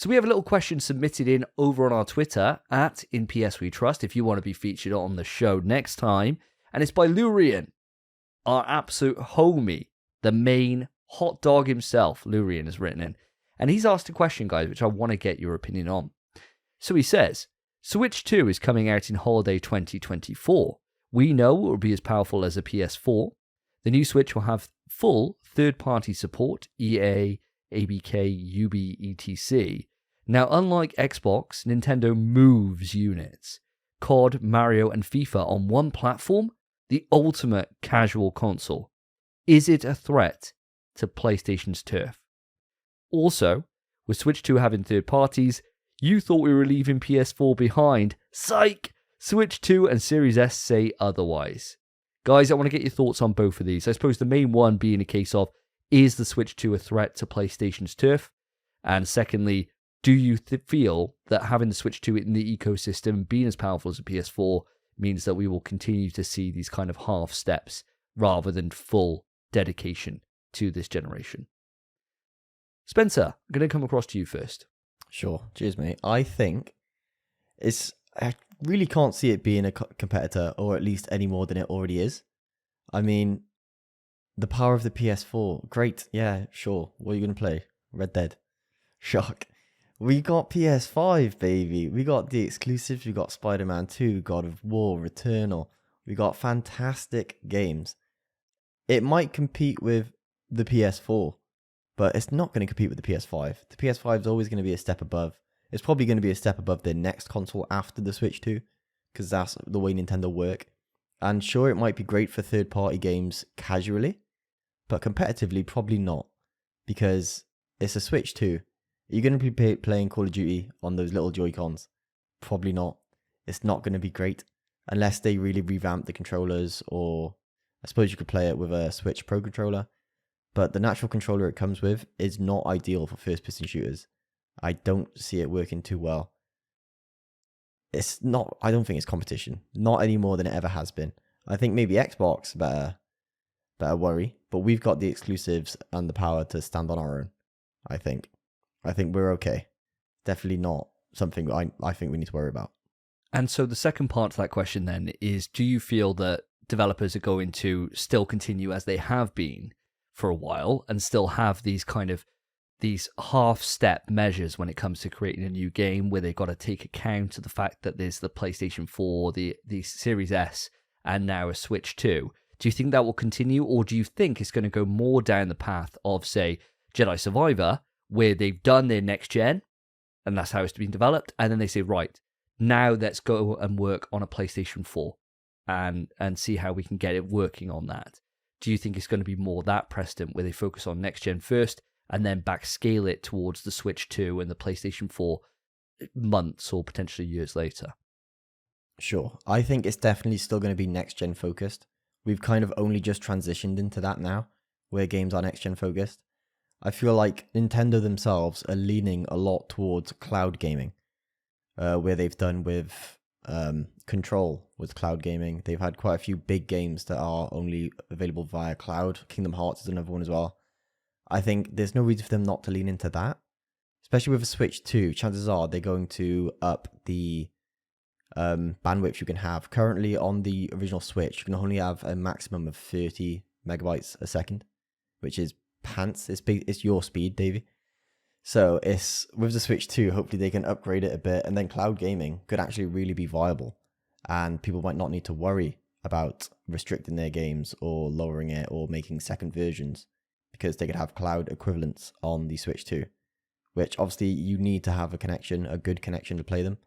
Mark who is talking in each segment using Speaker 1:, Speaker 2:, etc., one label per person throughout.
Speaker 1: So we have a little question submitted in over on our Twitter at InPSWeTrust if you want to be featured on the show next time. And it's by Lurian, our absolute homie, the main hot dog himself. Lurian has written in. And he's asked a question, guys, which I want to get your opinion on. So he says, Switch 2 is coming out in holiday 2024. We know it will be as powerful as a PS4. The new Switch will have full third-party support, EA, ABK, UB, etc. Now, unlike Xbox, Nintendo moves units. COD, Mario, and FIFA on one platform, the ultimate casual console. Is it a threat to PlayStation's turf? Also, with Switch 2 having third parties, you thought we were leaving PS4 behind. Psych! Switch 2 and Series S say otherwise. Guys, I want to get your thoughts on both of these. I suppose the main one being a case of, is the Switch 2 a threat to PlayStation's turf? And secondly, do you feel that having the Switch 2 in the ecosystem, being as powerful as a PS4, means that we will continue to see these kind of half steps rather than full dedication to this generation? Spencer, I'm going to come across to you first.
Speaker 2: Sure. Cheers, mate. I think I really can't see it being a competitor, or at least any more than it already is. I mean, the power of the PS4, great. Yeah, sure. What are you going to play? Red Dead. Shock. We got PS5, baby. We got the exclusives. We got Spider-Man 2, God of War, Returnal. We got fantastic games. It might compete with the PS4, but it's not going to compete with the PS5. The PS5 is always going to be a step above. It's probably going to be a step above the next console after the Switch 2, because that's the way Nintendo work. And sure, it might be great for third-party games casually, but competitively, probably not, because it's a Switch 2. Are you going to be playing Call of Duty on those little Joy-Cons? Probably not. It's not going to be great, unless they really revamp the controllers, or I suppose you could play it with a Switch Pro controller. But the natural controller it comes with is not ideal for first-person shooters. I don't see it working too well. It's not. I don't think it's competition. Not any more than it ever has been. I think maybe Xbox better worry, but we've got the exclusives and the power to stand on our own. I think we're okay. Definitely not something I think we need to worry about.
Speaker 1: And so the second part to that question then is, do you feel that developers are going to still continue as they have been for a while and still have these half-step measures when it comes to creating a new game, where they've got to take account of the fact that there's the PlayStation 4, the Series S, and now a Switch 2? Do you think that will continue, or do you think it's going to go more down the path of, say, Jedi Survivor, where they've done their next gen, and that's how it's been developed, and then they say, right, now let's go and work on a PlayStation 4 and see how we can get it working on that? Do you think it's going to be more that precedent, where they focus on next gen first and then backscale it towards the Switch 2 and the PlayStation 4 months or potentially years later?
Speaker 2: Sure. I think it's definitely still going to be next gen focused. We've kind of only just transitioned into that now, where games are next gen focused. I feel like Nintendo themselves are leaning a lot towards cloud gaming, where they've done with Control with cloud gaming. They've had quite a few big games that are only available via cloud. Kingdom Hearts is another one as well. I think there's no reason for them not to lean into that, especially with a Switch 2. Chances are they're going to up the bandwidth you can have. Currently on the original Switch, you can only have a maximum of 30 megabytes a second, which is pants. It's your speed, Davey. So it's with the Switch 2, hopefully they can upgrade it a bit, and then cloud gaming could actually really be viable, and people might not need to worry about restricting their games or lowering it or making second versions, because they could have cloud equivalents on the Switch 2, which obviously you need to have a good connection to play them,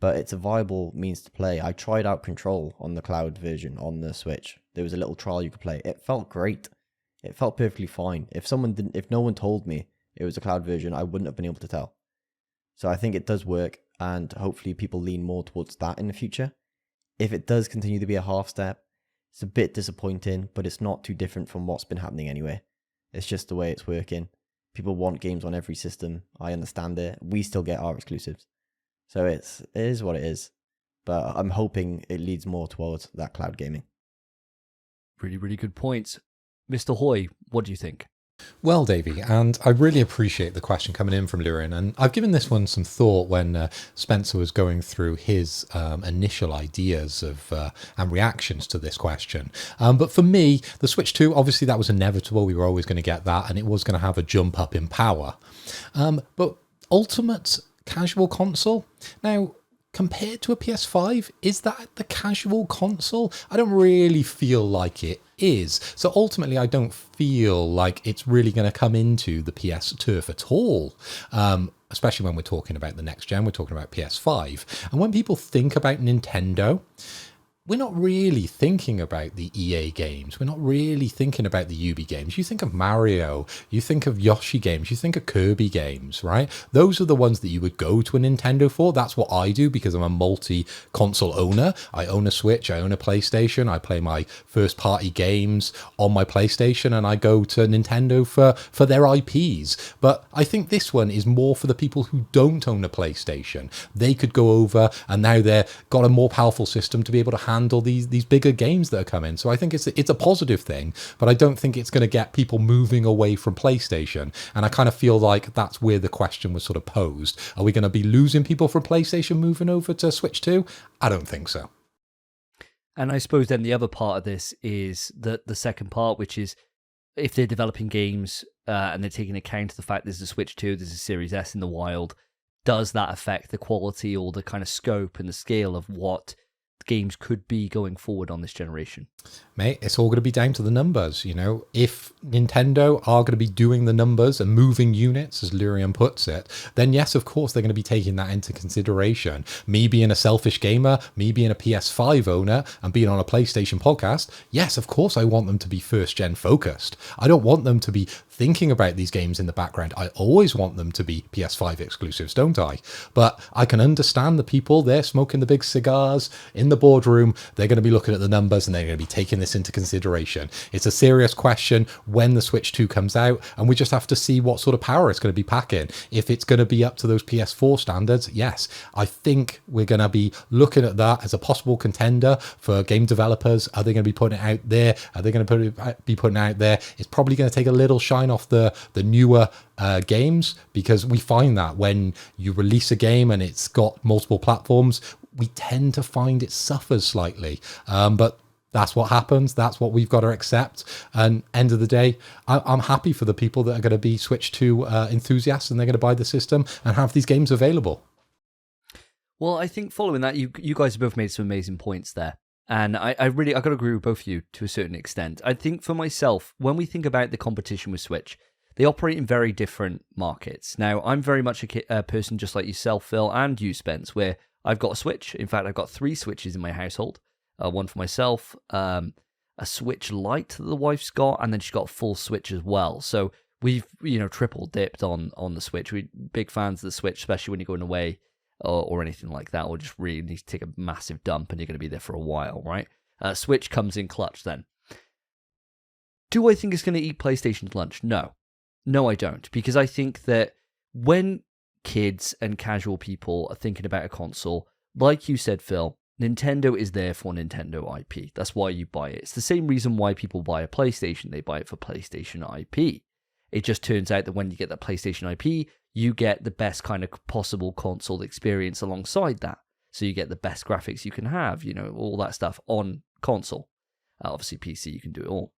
Speaker 2: but it's a viable means to play. I tried out Control on the cloud version on the Switch. There was a little trial you could play. It felt great. It felt perfectly fine. If no one told me it was a cloud version, I wouldn't have been able to tell. So I think it does work, and hopefully people lean more towards that in the future. If it does continue to be a half step, it's a bit disappointing, but it's not too different from what's been happening anyway. It's just the way it's working. People want games on every system. I understand it. We still get our exclusives. So it is what it is. But I'm hoping it leads more towards that cloud gaming.
Speaker 1: Really, really good points. Mr. Hoy, what do you think?
Speaker 3: Well, Davey, and I really appreciate the question coming in from Lurin, and I've given this one some thought when Spencer was going through his initial ideas of and reactions to this question. But for me, the Switch 2, obviously that was inevitable. We were always going to get that, and it was going to have a jump up in power. But ultimate casual console? Now, compared to a PS5, is that the casual console? I don't really feel like it is. So ultimately, I don't feel like it's really going to come into the PS turf at all. Especially when we're talking about the next gen, we're talking about PS5. And when people think about Nintendo, we're not really thinking about the EA games. We're not really thinking about the Ubi games. You think of Mario, you think of Yoshi games, you think of Kirby games, right? Those are the ones that you would go to a Nintendo for. That's what I do because I'm a multi-console owner. I own a Switch, I own a PlayStation, I play my first-party games on my PlayStation, and I go to Nintendo for their IPs. But I think this one is more for the people who don't own a PlayStation. They could go over, and now they've got a more powerful system to be able to handle these bigger games that are coming. So I think it's a positive thing, but I don't think it's going to get people moving away from PlayStation. And I kind of feel like that's where the question was sort of posed. Are we going to be losing people from PlayStation moving over to Switch 2? I don't think so.
Speaker 1: And I suppose then the other part of this is the second part, which is if they're developing games and they're taking account of the fact there's a Switch 2, there's a Series S in the wild, does that affect the quality or the kind of scope and the scale of what games could be going forward on this generation?
Speaker 3: Mate, it's all going to be down to the numbers. You know, if Nintendo are going to be doing the numbers and moving units, as Lurian puts it, then yes, of course, they're going to be taking that into consideration. Me being a selfish gamer, me being a PS5 owner and being on a PlayStation podcast, yes, of course, I want them to be first gen focused. I don't want them to be thinking about these games in the background. I always want them to be PS5 exclusives, don't I? But I can understand the people there smoking the big cigars in the boardroom. They're going to be looking at the numbers and they're going to be taking this into consideration. It's a serious question when the Switch 2 comes out, and we just have to see what sort of power it's going to be packing. If it's going to be up to those PS4 standards, yes, I think we're going to be looking at that as a possible contender for game developers. Are they going to be putting it out there? Are they going to be putting it out there? It's probably going to take a little shine off the newer games, because we find that when you release a game and it's got multiple platforms, we tend to find it suffers slightly. But that's what happens. That's what we've got to accept. And end of the day, I'm happy for the people that are going to be Switch 2 enthusiasts and they're going to buy the system and have these games available.
Speaker 1: Well, I think following that, you guys have both made some amazing points there. And I got to agree with both of you to a certain extent. I think for myself, when we think about the competition with Switch, they operate in very different markets. Now, I'm very much a person just like yourself, Phil, and you, Spence, where I've got a Switch. In fact, I've got 3 Switches in my household. One for myself, a Switch Lite that the wife's got, and then she's got a full Switch as well. So we've, triple dipped on the Switch. We're big fans of the Switch, especially when you're going away or anything like that, or just really need to take a massive dump and you're going to be there for a while, right? Switch comes in clutch then. Do I think it's going to eat PlayStation's lunch? No. No, I don't. Because I think that when kids and casual people are thinking about a console, like you said, Phil, Nintendo is there for Nintendo IP. That's why you buy it. It's the same reason why people buy a PlayStation. They buy it for PlayStation IP. It just turns out that when you get that PlayStation IP, you get the best kind of possible console experience alongside that. So you get the best graphics you can have, all that stuff on console. Obviously, PC, you can do it all.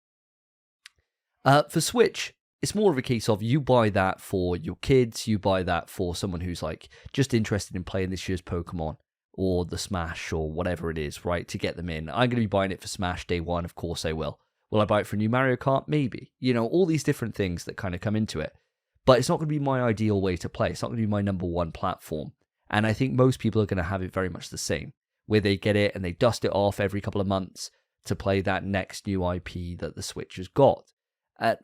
Speaker 1: For Switch, it's more of a case of you buy that for your kids, you buy that for someone who's like just interested in playing this year's Pokemon or the Smash or whatever it is, right, to get them in. I'm going to be buying it for Smash day one, of course I will. Will I buy it for a new Mario Kart? Maybe. All these different things that kind of come into it. But it's not going to be my ideal way to play. It's not going to be my number one platform. And I think most people are going to have it very much the same, where they get it and they dust it off every couple of months to play that next new IP that the Switch has got.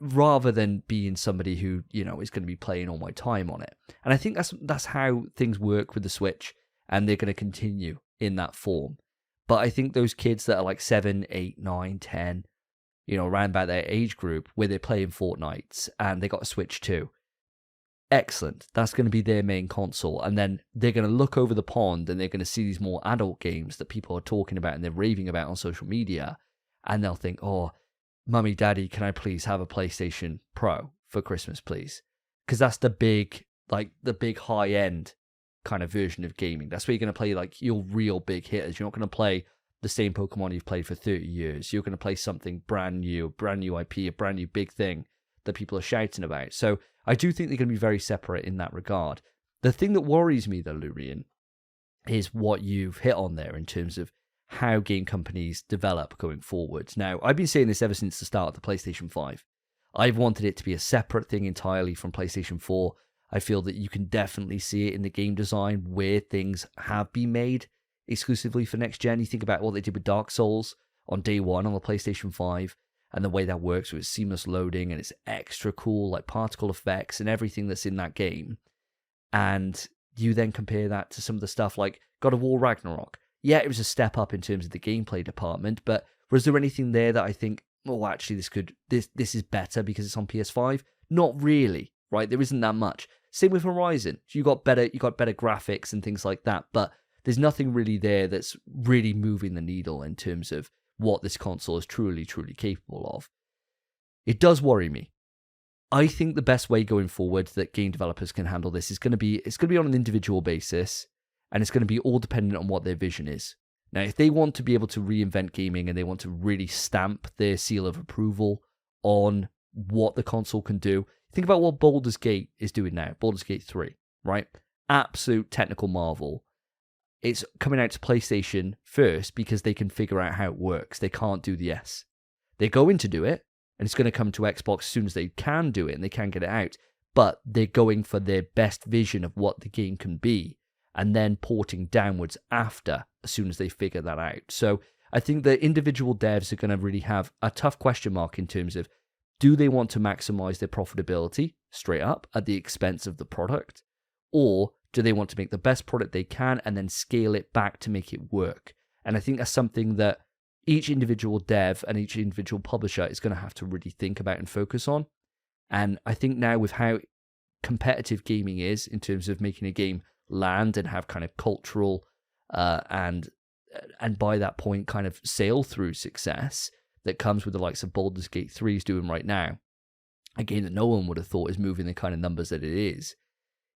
Speaker 1: Rather than being somebody who, is going to be playing all my time on it. And I think that's how things work with the Switch, and they're going to continue in that form. But I think those kids that are like 7, 8, 9, 10, around about their age group, where they're playing Fortnite and they got a Switch too, excellent. That's going to be their main console. And then they're going to look over the pond and they're going to see these more adult games that people are talking about and they're raving about on social media. And they'll think, oh, Mummy, Daddy, can I please have a PlayStation Pro for Christmas, please. Because that's the big high end kind of version of gaming. That's where you're going to play like your real big hitters. You're not going to play the same Pokemon you've played for 30 years. You're going to play something brand new IP, a brand new big thing that people are shouting about. So I do think they're going to be very separate in that regard. The thing that worries me, though, Lurian, is what you've hit on there in terms of how game companies develop going forwards. Now, I've been saying this ever since the start of the PlayStation 5. I've wanted it to be a separate thing entirely from PlayStation 4. I feel that you can definitely see it in the game design where things have been made exclusively for next gen. You think about what they did with Dark Souls on day one on the PlayStation 5 and the way that works with seamless loading and it's extra cool, like particle effects and everything that's in that game. And you then compare that to some of the stuff like God of War Ragnarok. Yeah, it was a step up in terms of the gameplay department, but was there anything there that I think, oh, actually this is better because it's on PS5? Not really, right? There isn't that much. Same with Horizon. You got better graphics and things like that, but there's nothing really there that's really moving the needle in terms of what this console is truly, truly capable of. It does worry me. I think the best way going forward that game developers can handle this is going to be on an individual basis, and it's going to be all dependent on what their vision is. Now, if they want to be able to reinvent gaming and they want to really stamp their seal of approval on what the console can do, think about what Baldur's Gate is doing now, Baldur's Gate 3, right? Absolute technical marvel. It's coming out to PlayStation first because they can figure out how it works. They can't do the S. They're going to do it, and it's going to come to Xbox as soon as they can do it and they can get it out. But they're going for their best vision of what the game can be and then porting downwards after as soon as they figure that out. So I think the individual devs are going to really have a tough question mark in terms of, do they want to maximize their profitability straight up at the expense of the product? Or do they want to make the best product they can and then scale it back to make it work? And I think that's something that each individual dev and each individual publisher is going to have to really think about and focus on. And I think now with how competitive gaming is in terms of making a game land and have kind of cultural and by that point kind of sail through success that comes with the likes of Baldur's Gate 3 is doing right now, a game that no one would have thought is moving the kind of numbers that it is.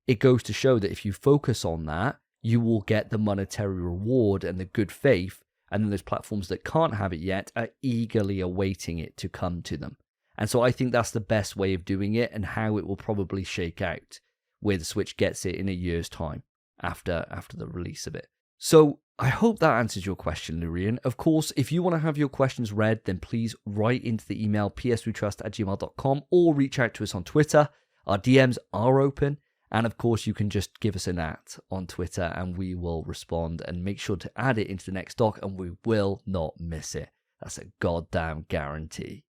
Speaker 1: It goes to show that if you focus on that, you will get the monetary reward and the good faith, and then those platforms that can't have it yet are eagerly awaiting it to come to them. And so I think that's the best way of doing it and how it will probably shake out, where the Switch gets it in a year's time after the release of it. So I hope that answers your question, Lurian. Of course, if you want to have your questions read, then please write into the email pswetrust@gmail.com or reach out to us on Twitter. Our DMs are open. And of course, you can just give us an @ on Twitter and we will respond, and make sure to add it into the next doc and we will not miss it. That's a goddamn guarantee.